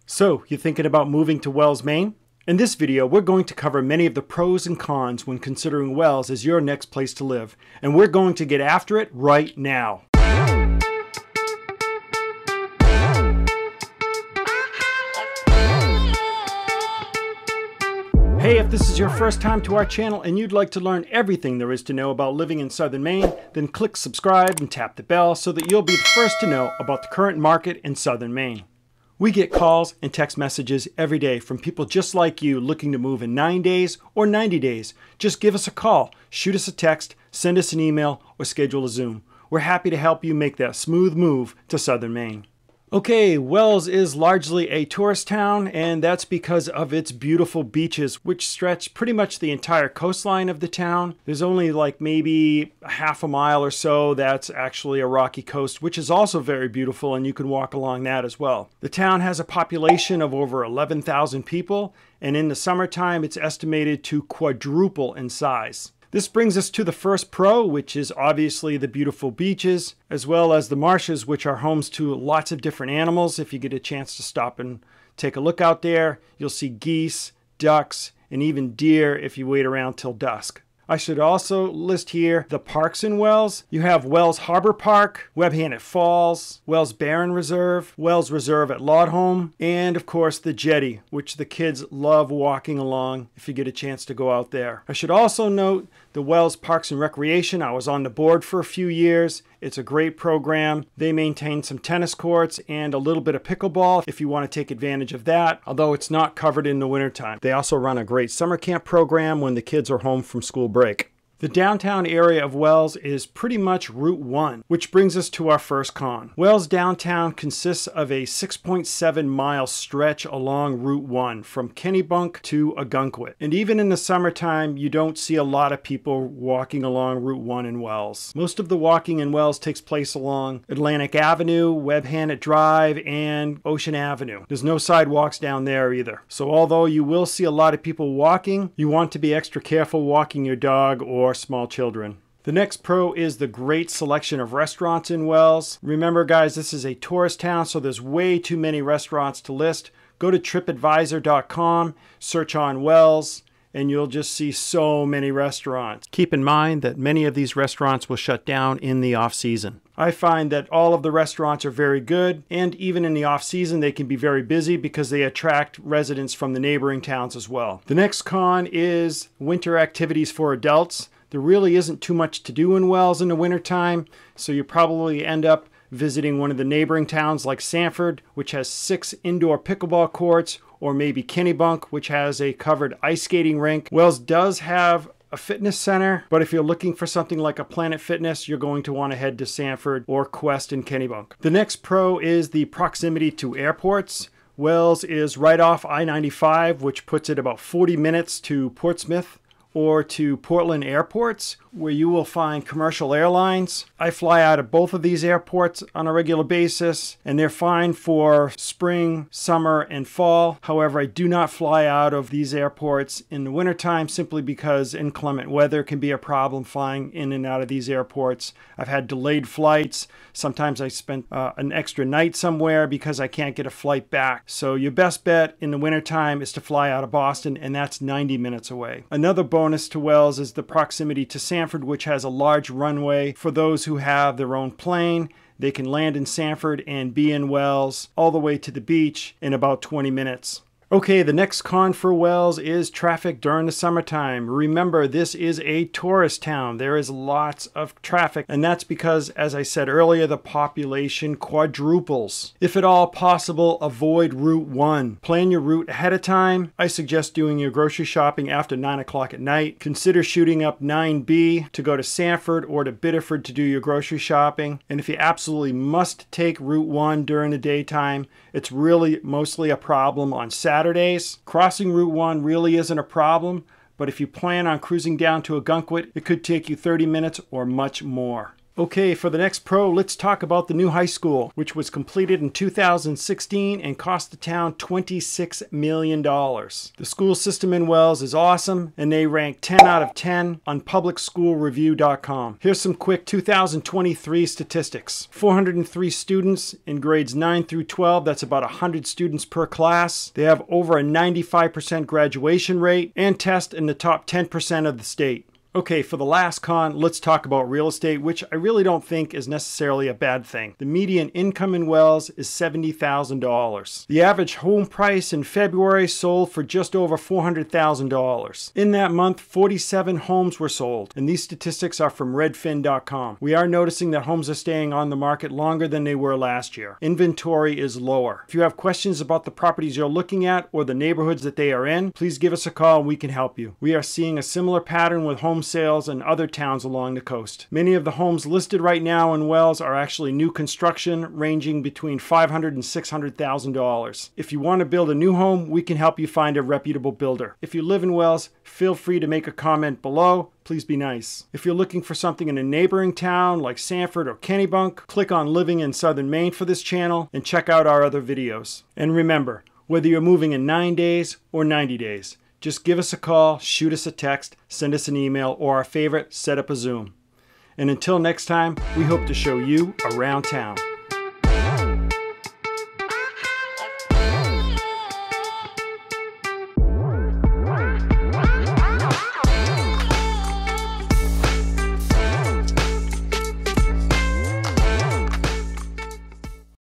So, you thinking about moving to Wells, Maine? In this video, we're going to cover many of the pros and cons when considering Wells as your next place to live, and we're going to get after it right now. Hey, if this is your first time to our channel and you'd like to learn everything there is to know about living in southern Maine, then click subscribe and tap the bell so that you'll be the first to know about the current market in southern Maine. We get calls and text messages every day from people just like you looking to move in 9 days or 90 days. Just give us a call, shoot us a text, send us an email, or schedule a Zoom. We're happy to help you make that smooth move to southern Maine. Okay, Wells is largely a tourist town, and that's because of its beautiful beaches, which stretch pretty much the entire coastline of the town. There's only like maybe a half a mile or so that's actually a rocky coast, which is also very beautiful, and you can walk along that as well. The town has a population of over 11,000 people, and in the summertime it's estimated to quadruple in size. This brings us to the first pro, which is obviously the beautiful beaches, as well as the marshes, which are homes to lots of different animals. If you get a chance to stop and take a look out there, you'll see geese, ducks, and even deer if you wait around till dusk. I should also list here the parks in Wells. You have Wells Harbor Park, Webhanet Falls, Wells Barren Reserve, Wells Reserve at Laudholme, and of course the jetty, which the kids love walking along if you get a chance to go out there. I should also note the Wells Parks and Recreation. I was on the board for a few years. It's a great program. They maintain some tennis courts and a little bit of pickleball if you want to take advantage of that, although it's not covered in the wintertime. They also run a great summer camp program when the kids are home from school break. The downtown area of Wells is pretty much Route 1, which brings us to our first con. Wells downtown consists of a 6.7 mile stretch along Route 1 from Kennebunk to Ogunquit. And even in the summertime, you don't see a lot of people walking along Route 1 in Wells. Most of the walking in Wells takes place along Atlantic Avenue, Webhanet Drive, and Ocean Avenue. There's no sidewalks down there either. So although you will see a lot of people walking, you want to be extra careful walking your dog or small children. The next pro is the great selection of restaurants in Wells. Remember guys, this is a tourist town, so there's way too many restaurants to list. Go to tripadvisor.com, search on Wells, and you'll just see so many restaurants. Keep in mind that many of these restaurants will shut down in the off-season. I find that all of the restaurants are very good, and even in the off-season they can be very busy because they attract residents from the neighboring towns as well. The next con is winter activities for adults. There really isn't too much to do in Wells in the wintertime, so you probably end up visiting one of the neighboring towns like Sanford, which has 6 indoor pickleball courts, or maybe Kennebunk, which has a covered ice skating rink. Wells does have a fitness center, but if you're looking for something like a Planet Fitness, you're going to want to head to Sanford or Quest and Kennebunk. The next pro is the proximity to airports. Wells is right off I-95, which puts it about 40 minutes to Portsmouth or to Portland airports, where you will find commercial airlines. I fly out of both of these airports on a regular basis, and they're fine for spring, summer, and fall. However, I do not fly out of these airports in the wintertime simply because inclement weather can be a problem flying in and out of these airports. I've had delayed flights. Sometimes I spent an extra night somewhere because I can't get a flight back. So your best bet in the wintertime is to fly out of Boston, and that's 90 minutes away. Another bonus to Wells is the proximity to Sanford, which has a large runway for those who have their own plane. They can land in Sanford and be in Wells all the way to the beach in about 20 minutes. Okay, the next con for Wells is traffic during the summertime. Remember, this is a tourist town. There is lots of traffic, and that's because, as I said earlier, the population quadruples. If at all possible, avoid Route 1. Plan your route ahead of time. I suggest doing your grocery shopping after 9 o'clock at night. Consider shooting up 9B to go to Sanford or to Biddeford to do your grocery shopping. And if you absolutely must take Route 1 during the daytime, it's really mostly a problem on Saturdays. Crossing Route 1 really isn't a problem, but if you plan on cruising down to Ogunquit, it could take you 30 minutes or much more. Okay, for the next pro, let's talk about the new high school, which was completed in 2016 and cost the town $26 million. The school system in Wells is awesome, and they rank 10 out of 10 on publicschoolreview.com. Here's some quick 2023 statistics. 403 students in grades 9 through 12, that's about 100 students per class. They have over a 95% graduation rate and test in the top 10% of the state. Okay, for the last con, let's talk about real estate, which I really don't think is necessarily a bad thing. The median income in Wells is $70,000. The average home price in February sold for just over $400,000. In that month, 47 homes were sold, and these statistics are from redfin.com. We are noticing that homes are staying on the market longer than they were last year. Inventory is lower. If you have questions about the properties you're looking at or the neighborhoods that they are in, please give us a call and we can help you. We are seeing a similar pattern with home sales in other towns along the coast. Many of the homes listed right now in Wells are actually new construction, ranging between $500,000 and $600,000. If you want to build a new home, we can help you find a reputable builder. If you live in Wells, feel free to make a comment below. Please be nice. If you're looking for something in a neighboring town like Sanford or Kennebunk, click on Living in Southern Maine for this channel and check out our other videos. And remember, whether you're moving in 9 days or 90 days, just give us a call, shoot us a text, send us an email, or our favorite, set up a Zoom. And until next time, we hope to show you around town.